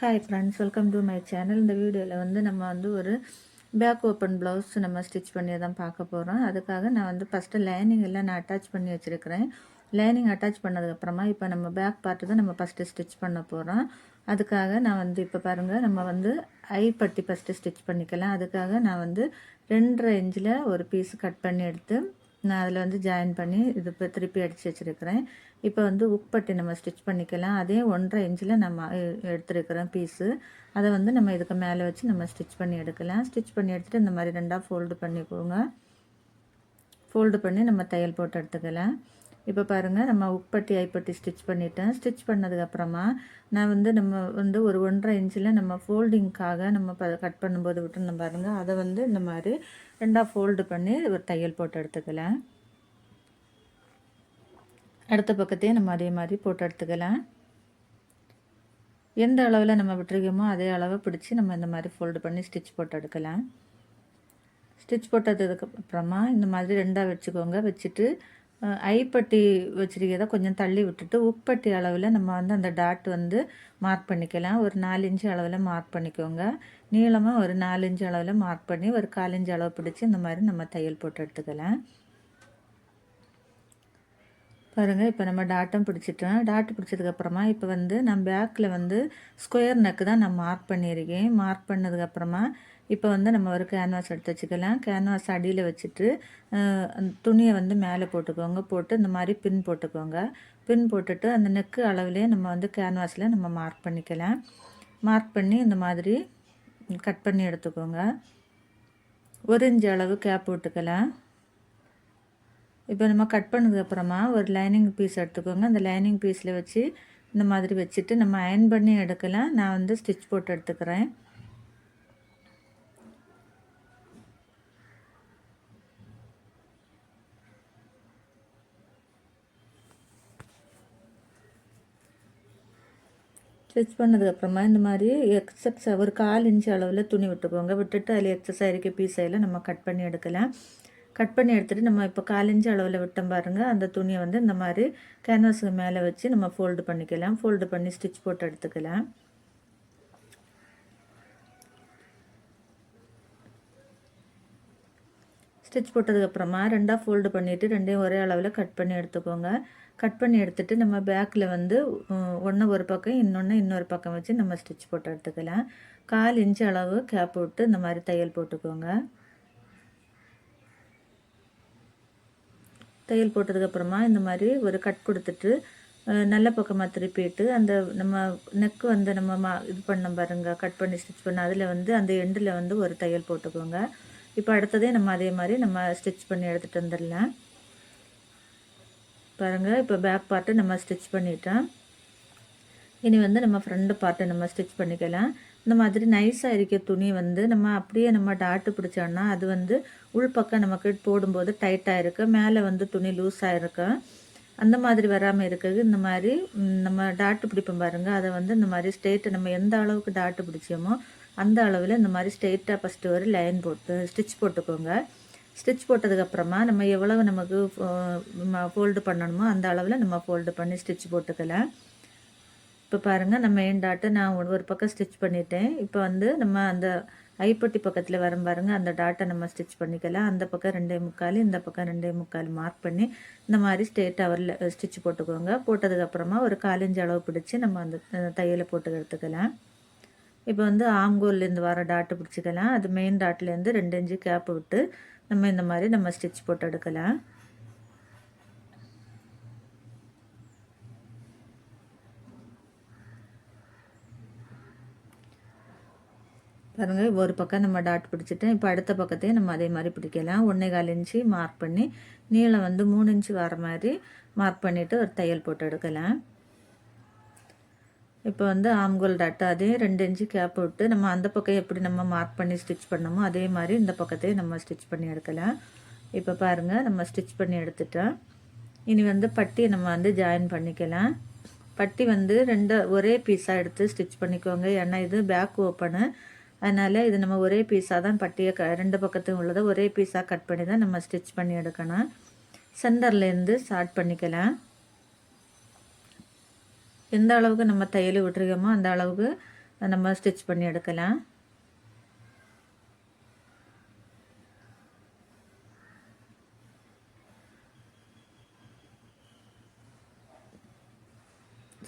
Hi friends, welcome to my channel. இந்த வீடியோவில் நம்ம ஒரு பேக் ஓப்பன் ப்ளவுஸ் நம்ம ஸ்டிச் பண்ணி தான் பார்க்க போகிறோம். அதுக்காக நான் ஃபஸ்ட்டு லைனிங் எல்லாம் நான் அட்டாச் பண்ணி வச்சுருக்கிறேன். லைனிங் அட்டாச் பண்ணதுக்கப்புறமா இப்போ நம்ம பேக் பார்ட்டு தான் நம்ம ஃபஸ்ட்டு ஸ்டிச் பண்ண போகிறோம். அதுக்காக நான் இப்போ பாருங்கள், நம்ம ஐப்பட்டி ஃபஸ்ட்டு ஸ்டிச் பண்ணிக்கலாம். அதுக்காக நான் 2.5 இன்ச்சில் ஒரு பீஸ் கட் பண்ணி எடுத்து நான் அதில் ஜாயின் பண்ணி இது இப்போ திருப்பி அடித்து வச்சுருக்கிறேன். இப்போ உப்பட்டி நம்ம ஸ்டிச் பண்ணிக்கலாம். அதே 1.5 இன்ச்சில் நம்ம எடுத்துருக்கிறோம் பீஸு. அதை நம்ம இதுக்கு மேலே வச்சு நம்ம ஸ்டிச் பண்ணி எடுக்கலாம். ஸ்டிச் பண்ணி எடுத்துகிட்டு இந்த மாதிரி 2ஆக ஃபோல்டு பண்ணிக்கோங்க. ஃபோல்டு பண்ணி நம்ம தையல் போட்டு எடுத்துக்கலாம். இப்போ பாருங்கள், நம்ம உப்பட்டி ஐப்பட்டி ஸ்டிச் பண்ணிட்டேன். ஸ்டிச் பண்ணதுக்கப்புறமா நான் நம்ம ஒரு 1.5 இன்ச்சில் நம்ம ஃபோல்டிங்க்காக நம்ம கட் பண்ணும்போது விட்டுருந்தோம் பாருங்கள், அதை இந்த மாதிரி 2ஆக ஃபோல்டு பண்ணி ஒரு தையல் போட்டு எடுத்துக்கலாம். அடுத்த பக்கத்தையும் நம்ம அதே மாதிரி போட்டு எடுத்துக்கலாம். எந்த அளவில் நம்ம விட்டுருக்கோமோ அதே அளவை பிடிச்சி நம்ம இந்த மாதிரி ஃபோல்டு பண்ணி ஸ்டிச் போட்டு எடுக்கலாம். ஸ்டிச் போட்டதுக்கு அப்புறமா இந்த மாதிரி 2ஆக வச்சுக்கோங்க. வச்சுட்டு ஐப்பட்டி வச்சுருக்கிறத கொஞ்சம் தள்ளி விட்டுட்டு உப்பட்டி அளவில் நம்ம அந்த டாட் மார்க் பண்ணிக்கலாம். ஒரு 4 இன்ச்சு அளவில் மார்க் பண்ணிக்கோங்க. நீளமாக ஒரு 4 இன்ச்சு அளவில் மார்க் பண்ணி ஒரு 1/4 இன்ச்சு அளவு பிடிச்சி இந்த மாதிரி நம்ம தையல் போட்டு எடுத்துக்கலாம். பாருங்கள், இப்போ நம்ம டாட்டும் பிடிச்சிட்டோம். டாட் பிடிச்சதுக்கப்புறமா இப்போ நான் பேக்கில் ஸ்கொயர் நெக்கு தான் நான் மார்க் பண்ணியிருக்கேன். மார்க் பண்ணதுக்கப்புறமா இப்போ நம்ம ஒரு கேன்வாஸ் எடுத்து வச்சுக்கலாம். கேன்வாஸ் அடியில் வச்சுட்டு அந்த துணியை மேலே போட்டுக்கோங்க. போட்டு இந்த மாதிரி பின் போட்டுக்கோங்க. பின் போட்டுட்டு அந்த நெக்கு அளவுலேயே நம்ம கேன்வாஸில் நம்ம மார்க் பண்ணிக்கலாம். மார்க் பண்ணி இந்த மாதிரி கட் பண்ணி எடுத்துக்கோங்க. 1 இன்ச் அளவு கேப் விட்டுக்கலாம். இப்போ நம்ம கட் பண்ணதுக்கப்புறமா ஒரு லைனிங் பீஸ் எடுத்துக்கோங்க. அந்த லைனிங் பீஸில் வச்சு இந்த மாதிரி வச்சுட்டு நம்ம அயர்ன் பண்ணி எடுக்கலாம். நான் ஸ்டிச் போட்டு எடுத்துக்கிறேன். ஸ்டிச் பண்ணதுக்கப்புறமா இந்த மாதிரி எக்ஸஸ் ஒரு 1/4 இன்ச் அளவில் துணி விட்டுக்கோங்க. விட்டுட்டு அதில் எக்ஸஸாக இருக்க பீஸையில் நம்ம கட் பண்ணி எடுக்கலாம். கட் பண்ணி எடுத்துகிட்டு நம்ம இப்போ 1/4 இன்ச் அளவில் விட்டோம் பாருங்கள், அந்த துணியை இந்த மாதிரி கேன்வாஸுக்கு மேலே வச்சு நம்ம ஃபோல்டு பண்ணிக்கலாம். ஃபோல்டு பண்ணி ஸ்டிச் போட்டு எடுத்துக்கலாம். ஸ்டிச் போட்டதுக்கப்புறமா 2ஆக ஃபோல்டு பண்ணிவிட்டு 2ஐயும் ஒரே அளவில் கட் பண்ணி எடுத்துக்கோங்க. கட் பண்ணி எடுத்துகிட்டு நம்ம பேக்கில் ஒன்று ஒரு பக்கம் இன்னொரு பக்கம் வச்சு நம்ம ஸ்டிச் போட்டு எடுத்துக்கலாம். 1/4 இன்ச் அளவு கேப் விட்டு இந்த மாதிரி தையல் போட்டுக்கோங்க. தையல் போட்டதுக்கப்புறமா இந்த மாதிரி ஒரு கட் கொடுத்துட்டு நல்ல பக்கமாக திருப்பிட்டு அந்த நம்ம நெக்கு நம்ம இது பண்ண பாருங்க, கட் பண்ணி ஸ்டிச் பண்ண அதில் அந்த எண்டில் ஒரு தையல் போட்டுக்கோங்க. இப்போ அடுத்ததே நம்ம அதே மாதிரி நம்ம ஸ்டிச் பண்ணி எடுத்துகிட்டு வந்துடலாம். பாருங்கள், இப்போ பேக் பார்ட்டு நம்ம ஸ்டிச் பண்ணிட்டோம். இனி நம்ம ஃப்ரண்ட் பார்ட்டை நம்ம ஸ்டிச் பண்ணிக்கலாம். இந்த மாதிரி நைஸாக இருக்க துணி நம்ம அப்படியே நம்ம டாட்டு பிடிச்சோன்னா அது உள் பக்கம் நமக்கு போடும்போது டைட்டாக இருக்குது, மேலே துணி லூஸாக இருக்கும். அந்த மாதிரி வராமல் இருக்குது இந்த மாதிரி நம்ம டாட்டு பிடிப்போம் பாருங்கள், அதை இந்த மாதிரி ஸ்ட்ரெயிட்டை நம்ம எந்த அளவுக்கு டாட்டு பிடிச்சோமோ அந்த அளவில் இந்த மாதிரி ஸ்ட்ரெயிட்டாக ஃபஸ்ட்டு ஒரு லைன் போட்டு ஸ்டிச் போட்டுக்கோங்க. ஸ்டிச் போட்டதுக்கப்புறமா நம்ம எவ்வளவு நமக்கு ஃபோல்டு பண்ணணுமோ அந்த அளவில் நம்ம ஃபோல்டு பண்ணி ஸ்டிச் போட்டுக்கலாம். இப்போ பாருங்கள், நம்ம மெயின் டாட்டை நான் ஒரு பக்கம் ஸ்டிச் பண்ணிட்டேன். இப்போ நம்ம அந்த ஐப்பட்டி பக்கத்தில் வரும் பாருங்கள், அந்த டாட்டை நம்ம ஸ்டிச் பண்ணிக்கலாம். அந்த பக்கம் 2.75, இந்த பக்கம் 2.75 மார்க் பண்ணி இந்த மாதிரி ஸ்ட்ரெயிட் அவரில் ஸ்டிச் போட்டுக்கோங்க. போட்டதுக்கப்புறமா ஒரு 1/4 இன்ச் அளவு பிடிச்சி நம்ம அந்த தையலை போட்டு எடுத்துக்கலாம். இப்போ ஆம்கோல்லேருந்து வர டாட்டு பிடிச்சிக்கலாம். அது மெயின் டாட்லேருந்து 2 இன்ச்சு கேப் விட்டு நம்ம இந்த மாதிரி நம்ம ஸ்டிச் போட்டு எடுக்கலாம். பாருங்கள், ஒரு பக்கம் நம்ம டாட் பிடிச்சிட்டேன். இப்போ அடுத்த பக்கத்தையும் நம்ம அதே மாதிரி பிடிக்கலாம். 1.25 இன்ச்சு மார்க் பண்ணி நீளம் 3 இன்ச்சு வர மாதிரி மார்க் பண்ணிவிட்டு ஒரு தையல் போட்டு எடுக்கலாம். இப்போ ஆம்கோல் டாட்டு அதே 2 இன்ச்சு கேப் விட்டு நம்ம அந்த பக்கம் எப்படி நம்ம மார்க் பண்ணி ஸ்டிச் பண்ணோமோ அதே மாதிரி இந்த பக்கத்தையும் நம்ம ஸ்டிச் பண்ணி எடுக்கலாம். இப்போ பாருங்கள், நம்ம ஸ்டிச் பண்ணி எடுத்துட்டோம். இனி பட்டியை நம்ம ஜாயின் பண்ணிக்கலாம். பட்டி 2 ஒரே பீஸாக எடுத்து ஸ்டிச் பண்ணிக்கோங்க. ஏன்னா இது பேக் ஓப்பனு, அதனால் இது நம்ம ஒரே பீஸாக தான் பட்டியை 2 பக்கத்தையும் உள்ளதை ஒரே பீஸாக கட் பண்ணி தான் நம்ம ஸ்டிச் பண்ணி எடுக்கணும். சென்டர்லேருந்து ஸ்டார்ட் பண்ணிக்கலாம். எந்த அளவுக்கு நம்ம தையல் விட்டுருக்கோமோ அந்த அளவுக்கு நம்ம ஸ்டிச் பண்ணி எடுக்கலாம்.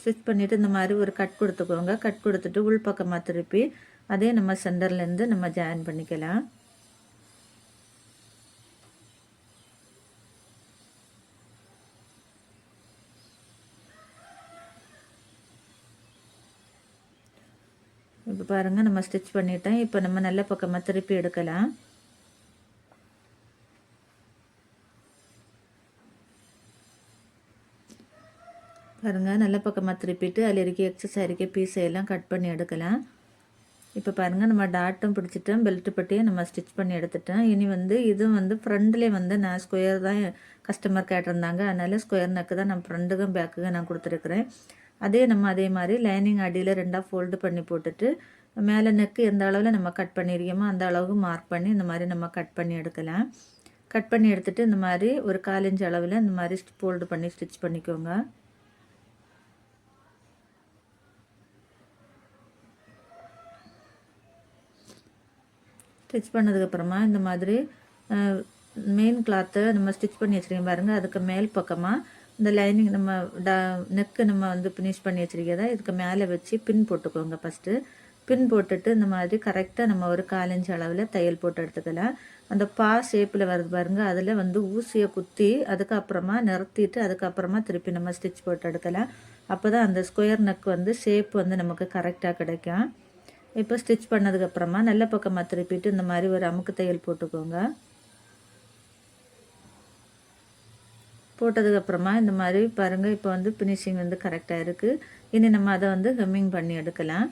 ஸ்டிச் பண்ணிவிட்டு இந்த மாதிரி ஒரு கட் கொடுத்துக்கோங்க. கட் கொடுத்துட்டு உள் பக்கமாக திருப்பி அதே நம்ம சென்டர்லேருந்து நம்ம ஜாயின் பண்ணிக்கலாம். இப்போ பாருங்கள் நம்ம ஸ்டிச் பண்ணிட்டேன். இப்போ நம்ம நல்ல பக்கமாக திருப்பி எடுக்கலாம். பாருங்கள் நல்ல பக்கமாக திருப்பிட்டு அதில் இருக்க எக்ஸஸ் இருக்க பீஸை எல்லாம் கட் பண்ணி எடுக்கலாம். இப்போ பாருங்கள் நம்ம டாட்டும் பிடிச்சிட்டேன், பெல்ட் பட்டியை நம்ம ஸ்டிச் பண்ணி எடுத்துட்டேன். இனி வந்து இதுவும் வந்து ஃப்ரண்ட்லேயே வந்து நான் ஸ்கொயர் தான் கஸ்டமர் கேட்டிருந்தாங்க, அதனால் ஸ்கொயர் நெக்கு தான் நான் ஃப்ரண்ட்டுக்கும் பேக்குக்கும் நான் கொடுத்துருக்குறேன். அதே மாதிரி லைனிங் அடியில் 2ஆக ஃபோல்டு பண்ணி போட்டுட்டு மேலே நெக்கு எந்த அளவில் நம்ம கட் பண்ணியிருக்கோமோ அந்த அளவுக்கு மார்க் பண்ணி இந்த மாதிரி நம்ம கட் பண்ணி எடுக்கலாம். கட் பண்ணி எடுத்துகிட்டு இந்த மாதிரி ஒரு 1/4 இன்ச் அளவில் இந்த மாதிரி ஃபோல்டு பண்ணி ஸ்டிச் பண்ணிக்கோங்க. ஸ்டிச் பண்ணதுக்கப்புறமா இந்த மாதிரி மெயின் கிளாத்தை நம்ம ஸ்டிச் பண்ணி வச்சுருக்கோம் பாருங்கள், அதுக்கு மேல் பக்கமாக இந்த லைனிங் நம்ம நெக்கு நம்ம வந்து ஃபினிஷ் பண்ணி வச்சுருக்கிறத இதுக்கு மேலே வச்சு பின் போட்டுக்கோங்க. ஃபஸ்ட்டு பின் போட்டுட்டு இந்த மாதிரி கரெக்டாக நம்ம ஒரு 1/4 இன்ச் அளவில் தையல் போட்டு எடுத்துக்கலாம். அந்த பா ஷேப்பில் வருது பாருங்கள், அதில் வந்து ஊசியை குத்தி அதுக்கப்புறமா நிறுத்திட்டு அதுக்கப்புறமா திருப்பி நம்ம ஸ்டிச் போட்டு எடுக்கலாம். அப்போ தான் அந்த ஸ்கொயர் நெக் வந்து ஷேப் வந்து நமக்கு கரெக்டாக கிடைக்கும். இப்போ ஸ்டிச் பண்ணதுக்கப்புறமா நல்ல பக்கமாக திருப்பிட்டு இந்த மாதிரி ஒரு அமுக்கு தையல் போட்டுக்கோங்க. போட்டதுக்கப்புறமா இந்த மாதிரி பாருங்கள், இப்போ வந்து ஃபினிஷிங் வந்து கரெக்டாக இருக்குது. இனி நம்ம அதை வந்து ஹெம்மிங் பண்ணி எடுக்கலாம்.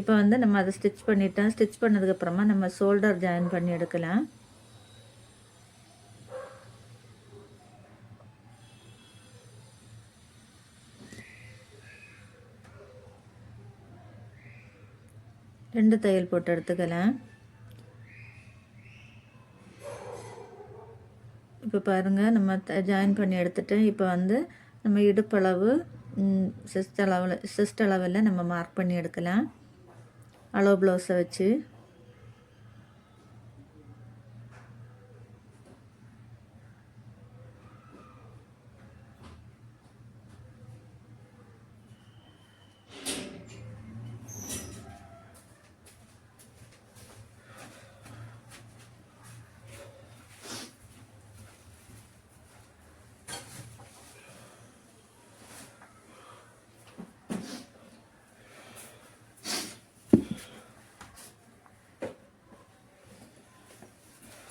இப்போ வந்து நம்ம அதை ஸ்டிச் பண்ணிட்டோம். ஸ்டிச் பண்ணதுக்கப்புறமா நம்ம ஷோல்டர் ஜாயின் பண்ணி எடுக்கலாம். ரெண்டு தையல் போட்டு எடுத்துக்கலாம். இப்போ பாருங்கள் நம்ம ஜாயின் பண்ணி எடுத்துட்டேன். இப்போ வந்து நம்ம இடுப்பளவு செஸ்ட் அளவில் நம்ம மார்க் பண்ணி எடுக்கலாம். அளவு ப்ளவுஸை வச்சு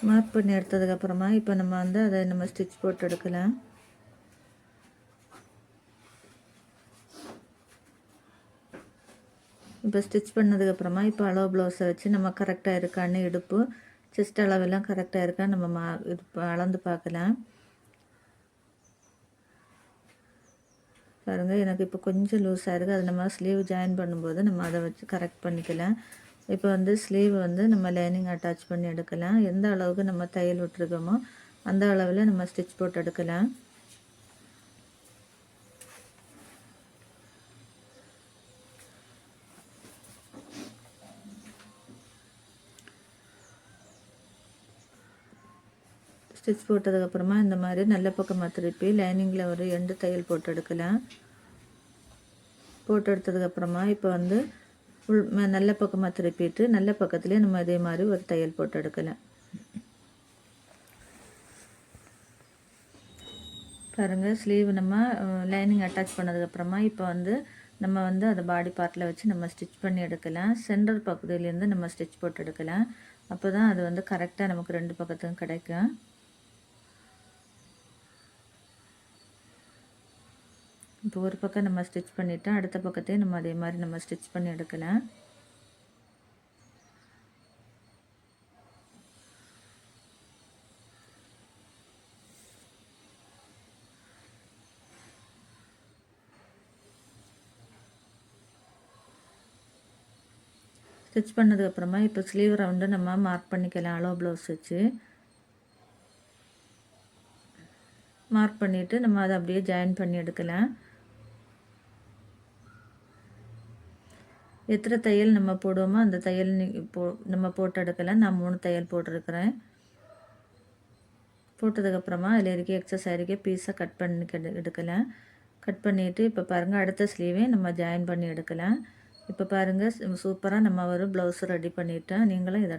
மார்க் பண்ணி எடுத்ததுக்கப்புறமா இப்போ நம்ம வந்து அதை நம்ம ஸ்டிச் போட்டு எடுக்கலாம். இப்போ ஸ்டிச் பண்ணதுக்கப்புறமா இப்போ அளவு ப்ளவுஸை வச்சு நம்ம கரெக்டாக இருக்கான்னு இடுப்பு செஸ்ட் அளவெல்லாம் கரெக்டாக இருக்கான்னு நம்ம அளந்து பார்க்கலாம். பாருங்கள் எனக்கு இப்போ கொஞ்சம் லூஸாக இருக்குது, அது நம்ம ஸ்லீவ் ஜாயின் பண்ணும்போது நம்ம அதை வச்சு கரெக்ட் பண்ணிக்கலாம். இப்போ வந்து ஸ்லீவ் வந்து நம்ம லைனிங் அட்டாச் பண்ணி எடுக்கலாம். எந்த அளவுக்கு நம்ம தையல் விட்டுருக்கோமோ அந்த அளவில் நம்ம ஸ்டிச் போட்டு எடுக்கலாம். ஸ்டிச் போட்டதுக்கப்புறமா இந்த மாதிரி நல்ல பக்கமாக திருப்பி லைனிங்கில் ஒரு 2 தையல் போட்டு எடுக்கலாம். போட்டு எடுத்ததுக்கப்புறமா இப்போ வந்து நல்ல பக்கமாக திருப்பிட்டு நல்ல பக்கத்துலேயே நம்ம இதே மாதிரி ஒரு தையல் போட்டு எடுக்கலாம். பாருங்கள் ஸ்லீவ் நம்ம லைனிங் அட்டாச் பண்ணதுக்கப்புறமா இப்போ வந்து நம்ம வந்து அதை பாடி பார்ட்டில் வச்சு நம்ம ஸ்டிச் பண்ணி எடுக்கலாம். சென்டர் பகுதியிலேருந்து நம்ம ஸ்டிச் போட்டு எடுக்கலாம். அப்போ தான் அது வந்து கரெக்டாக நமக்கு 2 பக்கத்துக்கும் கிடைக்கும். இப்போ ஒரு பக்கம் நம்ம ஸ்டிச் பண்ணிவிட்டோம், அடுத்த பக்கத்தையும் நம்ம அதே மாதிரி நம்ம ஸ்டிச் பண்ணி எடுக்கலாம். ஸ்டிச் பண்ணதுக்கப்புறமா இப்போ ஸ்லீவ் ரவுண்டு நம்ம மார்க் பண்ணிக்கலாம். அளவு ப்ளவுஸ் வச்சு மார்க் பண்ணிவிட்டு நம்ம அதை அப்படியே ஜாயின் பண்ணி எடுக்கலாம். எத்தனை தையல் நம்ம போடுவோமோ அந்த தையல் நம்ம போட்டு எடுக்கலாம். நான் 3 தையல் போட்டிருக்கிறேன். போட்டதுக்கப்புறமா அதில் இருக்க எக்ஸஸ் ஆகிருக்க பீஸை கட் பண்ணி எடுக்கலாம். கட் பண்ணிவிட்டு இப்போ பாருங்கள் அடுத்த ஸ்லீவே நம்ம ஜாயின் பண்ணி எடுக்கலாம். இப்போ பாருங்கள் சூப்பராக நம்ம ஒரு ப்ளவுஸு ரெடி பண்ணிட்டோம். நீங்களும் இதை